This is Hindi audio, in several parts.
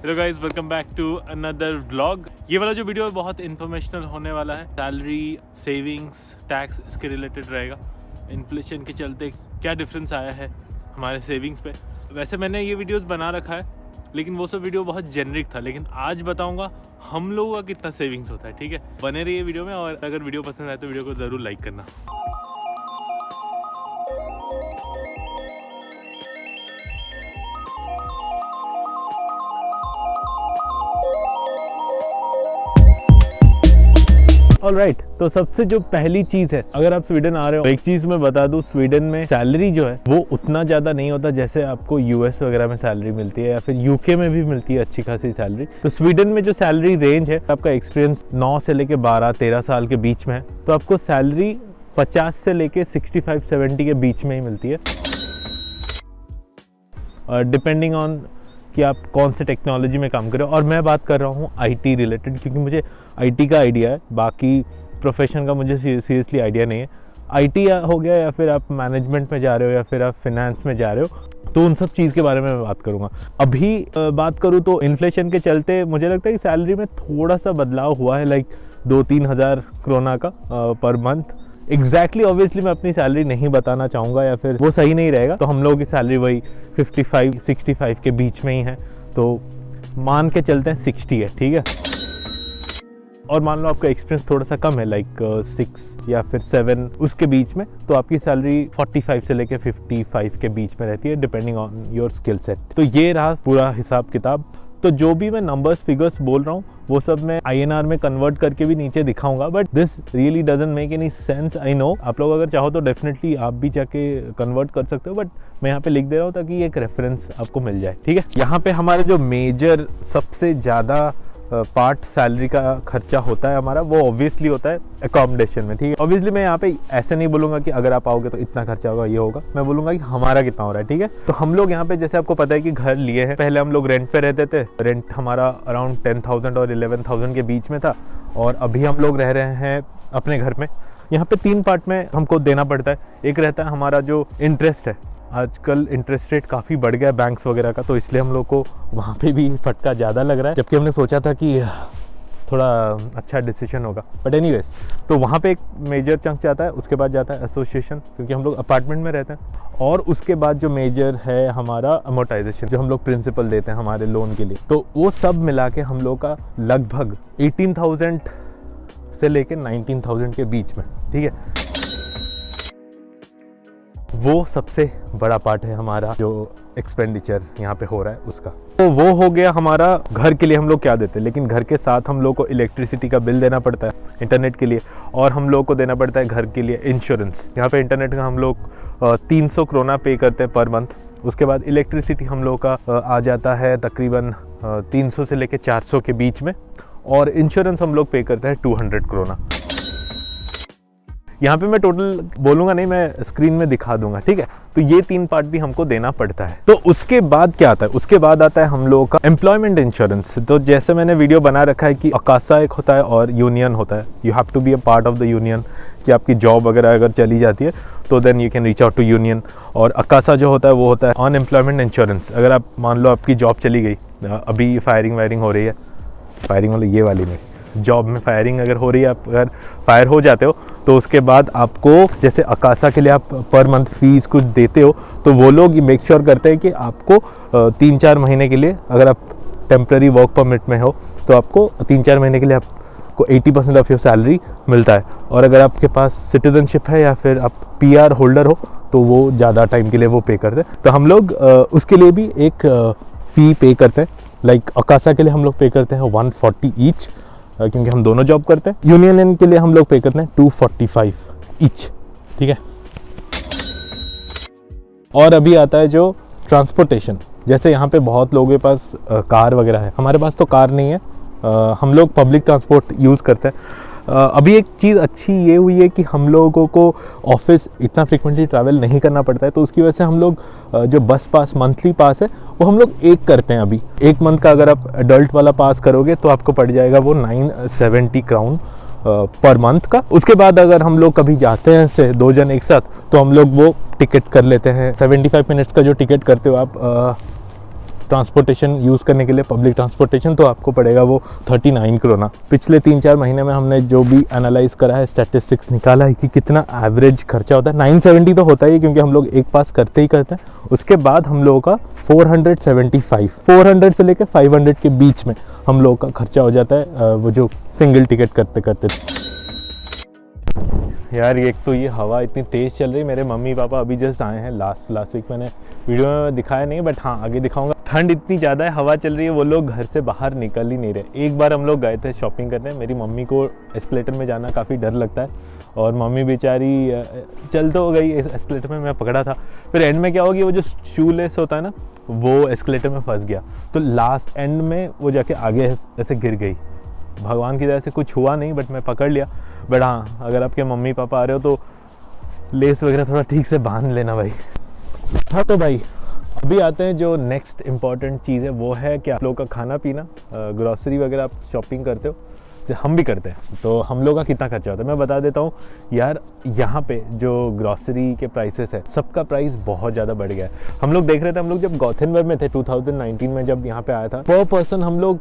Hello guys, welcome back to another vlog. ये वाला जो वीडियो है बहुत इन्फॉर्मेशनल होने वाला है। सैलरी, सेविंग्स, टैक्स इसके रिलेटेड रहेगा। इन्फ्लेशन के चलते क्या डिफरेंस आया है हमारे सेविंग्स पे। वैसे मैंने ये वीडियोस बना रखा है, लेकिन वो सब वीडियो बहुत जेनरिक था। लेकिन आज बताऊंगा हम लोगों का कितना सेविंग्स होता है। ठीक है, बने रहिए वीडियो में, और अगर वीडियो पसंद आए तो वीडियो को ज़रूर लाइक करना। ऑलराइट, तो सबसे जो पहली चीज है, अगर आप स्वीडन आ रहे हो, एक चीज मैं बता दूं, स्वीडन में सैलरी जो है वो उतना ज्यादा नहीं होता जैसे आपको यूएस वगैरह में सैलरी मिलती है या फिर यूके में भी मिलती है अच्छी खासी सैलरी। तो स्वीडन में जो सैलरी रेंज है, आपका एक्सपीरियंस 9 से लेके 12-13 साल के बीच में है, तो आपको सैलरी 50 से लेके 65-70 के बीच में ही मिलती है, और डिपेंडिंग ऑन कि आप कौन से टेक्नोलॉजी में काम कर रहे हो। और मैं बात कर रहा हूँ आईटी रिलेटेड, क्योंकि मुझे आईटी का आइडिया है, बाकी प्रोफेशन का मुझे सीरियसली आइडिया नहीं है। आईटी हो गया, या फिर आप मैनेजमेंट में जा रहे हो, या फिर आप फिनेंस में जा रहे हो, तो उन सब चीज़ के बारे में मैं बात करूँगा। अभी बात करूँ तो इन्फ्लेशन के चलते मुझे लगता है कि सैलरी में थोड़ा सा बदलाव हुआ है, लाइक 2-3 हज़ार क्रोना का पर मंथ। एग्जैक्टली ऑब्वियसली मैं अपनी सैलरी नहीं बताना चाहूँगा, या फिर वो सही नहीं रहेगा। तो हम लोगों की सैलरी वही 55-65 के बीच में ही है, तो मान के चलते हैं 60 है, ठीक है। और मान लो आपका एक्सपीरियंस थोड़ा सा कम है, लाइक 6 या फिर 7 उसके बीच में, तो आपकी सैलरी 45 से लेके 55 के बीच में रहती है, depending on your skill set. तो ये रहा पूरा हिसाब किताब। तो जो भी मैं नंबर्स फिगर्स बोल रहा हूँ वो सब मैं INR में कन्वर्ट करके भी नीचे दिखाऊंगा, but this really doesn't make any sense. I know आप लोग अगर चाहो तो डेफिनेटली आप भी जाके कन्वर्ट कर सकते हो, बट मैं यहाँ पे लिख दे रहा हूँ ताकि एक रेफरेंस आपको मिल जाए, ठीक है। यहाँ पे हमारे जो मेजर सबसे ज़्यादा पार्ट सैलरी का खर्चा होता है हमारा, वो ऑब्वियसली होता है अकोमोडेशन में, ठीक है। ऑब्वियसली मैं यहाँ पे ऐसे नहीं बोलूँगा कि अगर आप आओगे तो इतना खर्चा होगा, ये होगा। मैं बोलूँगा कि हमारा कितना हो रहा है, ठीक है। तो हम लोग यहाँ पे, जैसे आपको पता है कि घर लिए हैं, पहले हम लोग रेंट पे रहते थे। रेंट हमारा अराउंड 10,000 और 11,000 के बीच में था, और अभी हम लोग रह रहे हैं अपने घर में। यहाँ पे 3 पार्ट में हमको देना पड़ता है। एक रहता है हमारा जो इंटरेस्ट है, आजकल इंटरेस्ट रेट काफ़ी बढ़ गया है बैंक्स वगैरह का, तो इसलिए हम लोग को वहाँ पे भी फटका ज़्यादा लग रहा है, जबकि हमने सोचा था कि थोड़ा अच्छा डिसीजन होगा। बट एनीवेज, तो वहाँ पे एक मेजर चंक जाता है। उसके बाद जाता है एसोसिएशन, क्योंकि हम लोग अपार्टमेंट में रहते हैं। और उसके बाद जो मेजर है हमारा अमोर्टाइजेशन, जो हम लोग प्रिंसिपल देते हैं हमारे लोन के लिए। तो वो सब मिला के हम लोग का लगभग 18,000 से लेके 19,000 के बीच में, ठीक है। वो सबसे बड़ा पार्ट है हमारा जो एक्सपेंडिचर यहाँ पे हो रहा है उसका। तो वो हो गया हमारा घर के लिए हम लोग क्या देते हैं, लेकिन घर के साथ हम लोग को इलेक्ट्रिसिटी का बिल देना पड़ता है इंटरनेट के लिए, और हम लोग को देना पड़ता है घर के लिए इंश्योरेंस। यहाँ पे इंटरनेट का हम लोग 300 क्रोना पे करते हैं पर मंथ। उसके बाद इलेक्ट्रिसिटी हम लोग का आ जाता है तकरीबन 300 से लेके 400 के बीच में, और इंश्योरेंस हम लोग पे करते हैं 200 क्रोना। यहाँ पे मैं टोटल बोलूँगा नहीं, मैं स्क्रीन में दिखा दूंगा, ठीक है। तो ये 3 पार्ट भी हमको देना पड़ता है। तो उसके बाद क्या आता है, उसके बाद आता है हम लोगों का एम्प्लॉयमेंट इंश्योरेंस। तो जैसे मैंने वीडियो बना रखा है कि अकासा एक होता है और यूनियन होता है। You have to be a part of the union, कि आपकी जॉब वगैरह अगर चली जाती है तो then you can reach out to union. और अकासा जो होता है वो होता है अनएम्प्लॉयमेंट इंश्योरेंस। अगर आप मान लो आपकी जॉब चली गई, अभी फायरिंग वायरिंग हो रही है, फायरिंग मतलब ये वाली नहीं, जॉब में फायरिंग अगर हो रही है, आप अगर फायर हो जाते हो, तो उसके बाद आपको जैसे अकासा के लिए आप पर मंथ फीस कुछ देते हो, तो वो लोग मेक श्योर करते हैं कि आपको 3-4 महीने के लिए, अगर आप टेम्प्रेरी वर्क परमिट में हो तो आपको 3-4 महीने के लिए आपको 80% ऑफ योर सैलरी मिलता है। और अगर आपके पास सिटीजनशिप है या फिर आप PR होल्डर हो तो वो ज़्यादा टाइम के लिए वो पे करते हैं। तो हम लोग उसके लिए भी एक फ़ी पे करते हैं। लाइक अकासा के लिए हम लोग पे करते हैं 140 ईच, क्योंकि हम दोनों जॉब करते हैं। यूनियन के लिए हम लोग पे करते हैं 245 ईच, ठीक है। और अभी आता है जो ट्रांसपोर्टेशन। जैसे यहाँ पे बहुत लोगों के पास कार वगैरह है, हमारे पास तो कार नहीं है, हम लोग पब्लिक ट्रांसपोर्ट यूज़ करते हैं। अभी एक चीज़ अच्छी ये हुई है कि हम लोगों को ऑफिस इतना फ्रिक्वेंटली ट्रैवल नहीं करना पड़ता है, तो उसकी वजह से हम लोग जो बस पास मंथली पास है वो हम लोग एक करते हैं। अभी 1 मंथ का अगर आप एडल्ट वाला पास करोगे तो आपको पड़ जाएगा वो 970 क्राउन पर मंथ का। उसके बाद अगर हम लोग कभी जाते हैं से 2 जन एक साथ, तो हम लोग वो टिकट कर लेते हैं 75 मिनट्स का। जो टिकट करते हो आप ट्रांसपोर्टेशन यूज़ करने के लिए, पब्लिक ट्रांसपोर्टेशन, तो आपको पड़ेगा वो 39 करोना। पिछले 3-4 महीने में हमने जो भी एनालाइज करा है, स्टैटिस्टिक्स निकाला है कि कितना एवरेज खर्चा होता है। 970 तो होता ही है क्योंकि हम लोग एक पास करते ही करते हैं। उसके बाद हम लोगों का 400 से लेकर 500 के बीच में हम लोगों का खर्चा हो जाता है, वो जो सिंगल टिकट करते करते। यार एक तो ये हवा इतनी तेज़ चल रही, मेरे मम्मी पापा अभी जस्ट आए हैं, लास्ट वीक मैंने वीडियो में दिखाया नहीं, बट हाँ आगे दिखाऊंगा। ठंड इतनी ज़्यादा है, हवा चल रही है, वो लोग घर से बाहर निकल ही नहीं रहे। एक बार हम लोग गए थे शॉपिंग करने, मेरी मम्मी को एस्केलेटर में जाना काफ़ी डर लगता है और मम्मी बेचारी चल तो गई एस्केलेटर में, मैं पकड़ा था। फिर एंड में क्या होगी, वो जो शू लेस होता है ना, वो एस्केलेटर में फंस गया, तो लास्ट एंड में वो जाके आगे ऐसे गिर गई। भगवान की दया से कुछ हुआ नहीं, बट मैं पकड़ लिया। बट हाँ, अगर आपके मम्मी पापा आ रहे हो तो लेस वगैरह थोड़ा ठीक से बांध लेना भाई। हाँ तो भाई अभी आते हैं जो नेक्स्ट इम्पॉर्टेंट चीज़ है, वो है कि आप लोगों का खाना पीना, ग्रॉसरी वगैरह आप शॉपिंग करते हो, जो हम भी करते हैं, तो हम लोग का कितना खर्चा होता है मैं बता देता हूँ। यार यहाँ पे जो ग्रॉसरी के प्राइसेस है, सबका प्राइस बहुत ज़्यादा बढ़ गया है। हम लोग देख रहे थे, हम लोग जब गॉथेनबर्ग में थे 2019 में, जब यहाँ पे आया था, पर पर्सन हम लोग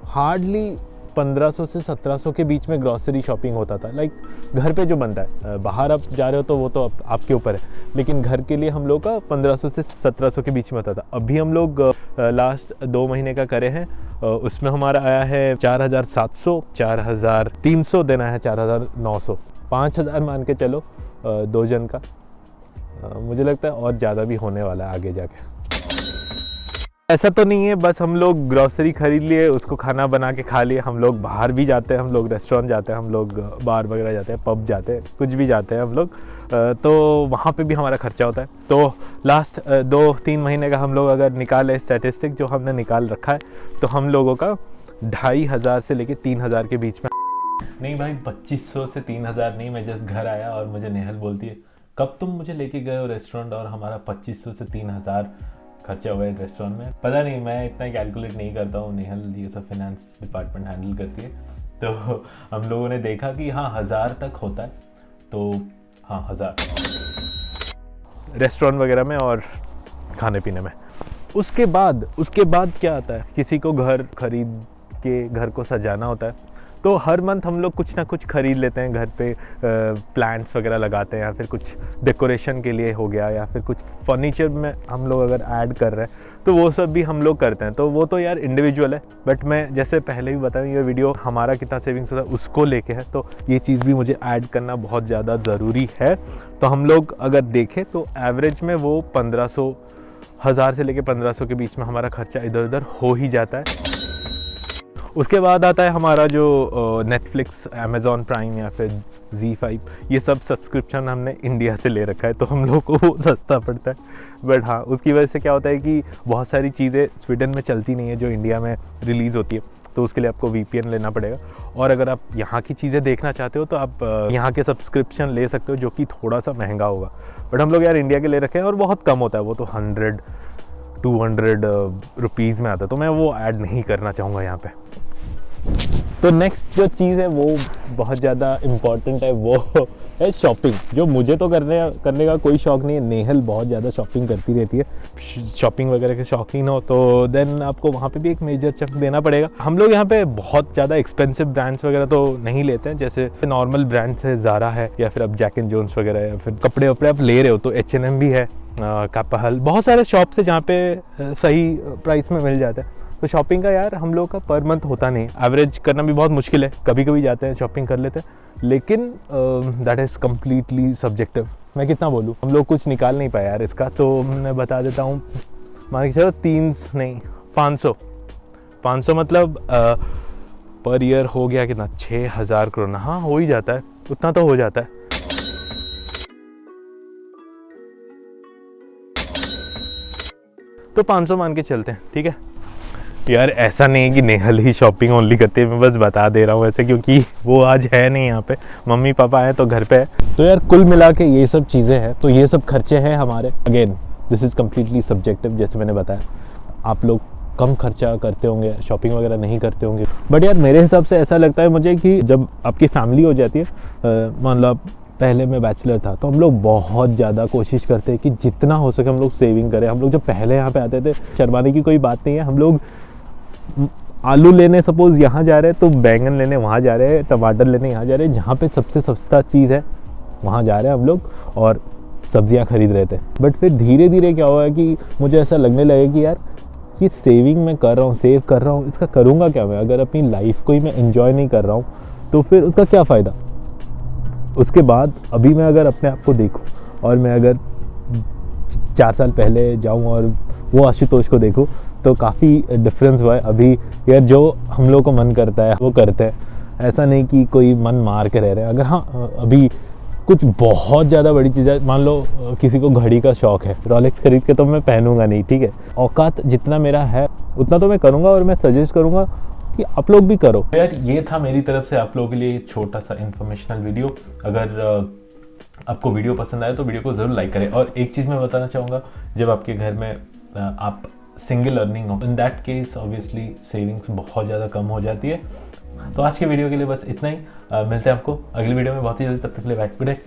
हार्डली 1500 से 1700 के बीच में ग्रॉसरी शॉपिंग होता था। लाइक घर पे जो बनता है, बाहर आप जा रहे हो तो वो तो आपके ऊपर है, लेकिन घर के लिए हम लोग का 1500 से 1700 के बीच में होता था। अभी हम लोग लास्ट 2 महीने का करे हैं, उसमें हमारा आया है 4700, 4300 देना है, 4900, 5000 मान के चलो 2 जन का। मुझे लगता है और ज़्यादा भी होने वाला है आगे जाके। ऐसा तो नहीं है बस हम लोग ग्रॉसरी खरीद लिए, उसको खाना बना के खा लिए। हम लोग बाहर भी जाते हैं, हम लोग रेस्टोरेंट जाते हैं, हम लोग बार वगैरह जाते हैं, पब जाते हैं, कुछ भी जाते हैं हम लोग, तो वहाँ पे भी हमारा खर्चा होता है। तो लास्ट 2-3 महीने का हम लोग अगर निकाले स्टैटिस्टिक जो हमने निकाल रखा है, तो हम लोगों का 2500 से लेके 3000 के बीच में। नहीं भाई 2500 से 3000 नहीं, मैं जस्ट घर आया और मुझे नेहल बोलती है कब तुम मुझे लेके गए हो रेस्टोरेंट और हमारा 2500 से 3000 खर्चा हुआ है रेस्टोरेंट में। पता नहीं, मैं इतना कैलकुलेट नहीं करता हूँ, नेहल ये सब फाइनेंस डिपार्टमेंट हैंडल करती है। तो हम लोगों ने देखा कि हाँ 1000 तक होता है, तो हाँ 1000 रेस्टोरेंट वगैरह में और खाने पीने में। उसके बाद क्या आता है, किसी को घर खरीद के घर को सजाना होता है, तो हर मंथ हम लोग कुछ ना कुछ खरीद लेते हैं घर पे, प्लांट्स वगैरह लगाते हैं, या फिर कुछ डेकोरेशन के लिए हो गया, या फिर कुछ फर्नीचर में हम लोग अगर ऐड कर रहे हैं तो वो सब भी हम लोग करते हैं। तो वो तो यार इंडिविजुअल है, बट मैं जैसे पहले भी बताऊँ, ये वीडियो हमारा कितना सेविंग्स होता है उसको लेके है, तो ये चीज़ भी मुझे ऐड करना बहुत ज़्यादा ज़रूरी है। तो हम लोग अगर देखें तो एवरेज में वो 1500, 1000 से लेके 1500 के बीच में हमारा खर्चा इधर उधर हो ही जाता है। उसके बाद आता है हमारा जो नेटफ्लिक्स, अमेज़ॉन प्राइम या फिर Z5, ये सब सब्सक्रिप्शन हमने इंडिया से ले रखा है, तो हम लोग को वो सस्ता पड़ता है। बट हाँ, उसकी वजह से क्या होता है कि बहुत सारी चीज़ें स्वीडन में चलती नहीं है जो इंडिया में रिलीज़ होती है, तो उसके लिए आपको VPN लेना पड़ेगा। और अगर आप यहाँ की चीज़ें देखना चाहते हो तो आप यहाँ के सब्सक्रिप्शन ले सकते हो, जो कि थोड़ा सा महंगा होगा। बट हम लोग यार इंडिया के ले रखे हैं और बहुत कम होता है, वो तो 100-200 रुपीज़ में आता है, तो मैं वो ऐड नहीं करना चाहूँगा यहाँ पे। तो नेक्स्ट जो चीज़ है वो बहुत ज़्यादा इम्पॉर्टेंट है, वो है शॉपिंग, जो मुझे तो करने का कोई शौक़ नहीं है। नेहल बहुत ज़्यादा शॉपिंग करती रहती है, शॉपिंग वगैरह के शौकीन हो तो देन आपको वहाँ पे भी एक मेजर चंक देना पड़ेगा। हम लोग यहाँ पे बहुत ज़्यादा एक्सपेंसिव ब्रांड्स वगैरह तो नहीं लेते हैं, जैसे नॉर्मल ब्रांड्स है, ज़ारा है, या फिर आप जैक एंड जोन्स वगैरह, या फिर कपड़े वपड़े आप ले रहे हो तो H&M भी है, कापाहल, बहुत सारे शॉप्स है जहाँ पे सही प्राइस में मिल जाता है। तो शॉपिंग का यार हम लोग का पर मंथ होता नहीं, एवरेज करना भी बहुत मुश्किल है, कभी कभी जाते हैं शॉपिंग कर लेते हैं, लेकिन दैट इज़ कम्प्लीटली सब्जेक्टिव। मैं कितना बोलूँ, हम लोग कुछ निकाल नहीं पाए यार इसका, तो मैं बता देता हूँ, मान के चलो 500 मतलब पर ईयर हो गया कितना, 6000 करोड़, हाँ हो ही जाता है, उतना तो हो जाता है। तो 500 मान के चलते हैं, ठीक है यार। ऐसा नहीं है कि नेहल ही शॉपिंग ओनली करती है, मैं बस बता दे रहा हूँ ऐसे, क्योंकि वो आज है नहीं यहाँ पे, मम्मी पापा आए तो घर पे है। तो यार कुल मिला के ये सब चीज़ें हैं, तो ये सब खर्चे हैं हमारे। Again this is completely subjective, जैसे मैंने बताया, आप लोग कम खर्चा करते होंगे, शॉपिंग वगैरह नहीं करते होंगे, बट यार मेरे हिसाब से ऐसा लगता है मुझे कि जब आपकी फैमिली हो जाती है, मान लो आप पहले मैं बैचलर था, तो हम लोग बहुत ज़्यादा कोशिश करते हैं कि जितना हो सके हम लोग सेविंग करें। हम लोग जब पहले यहाँ पे आते थे, शर्माने की कोई बात नहीं है, हम लोग आलू लेने सपोज़ यहाँ जा रहे हैं तो बैंगन लेने वहाँ जा रहे हैं, टमाटर लेने यहाँ जा रहे हैं, जहाँ पे सबसे सस्ता चीज़ है वहाँ जा रहे हैं हम लोग और सब्जियाँ खरीद रहे थे। बट फिर धीरे धीरे क्या हुआ कि मुझे ऐसा लगने लगा कि यार ये सेविंग मैं कर रहा हूँ, सेव कर रहा हूँ, इसका करूँगा क्या मैं? अगर अपनी लाइफ को ही मैं एंजॉय नहीं कर रहा हूँ तो फिर उसका क्या फ़ायदा? उसके बाद अभी मैं अगर अपने आप को देखूँ और मैं अगर 4 साल पहले जाऊँ और वो आशुतोष को देखूँ तो काफ़ी डिफरेंस हुआ है। अभी यार जो हम लोग को मन करता है वो करते हैं, ऐसा नहीं कि कोई मन मार के रह रहे हैं। अगर हाँ अभी कुछ बहुत ज़्यादा बड़ी चीज़ है, मान लो किसी को घड़ी का शौक़ है, रोलेक्स खरीद के तो मैं पहनूंगा नहीं, ठीक है। औकात जितना मेरा है उतना तो मैं करूँगा और मैं सजेस्ट करूँगा कि आप लोग भी करो। यार ये था मेरी तरफ से आप लोगों के लिए छोटा सा इन्फॉर्मेशनल वीडियो। अगर आपको वीडियो पसंद आए तो वीडियो को ज़रूर लाइक करें। और एक चीज़ मैं बताना चाहूँगा, जब आपके घर में आप सिंगल अर्निंग हो, in that case obviously savings बहुत ज़्यादा कम हो जाती है। तो आज के वीडियो के लिए बस इतना ही। मिलते हैं आपको अगली वीडियो में बहुत ही जल्दी, तब तक के लिए बाय, गुड डे।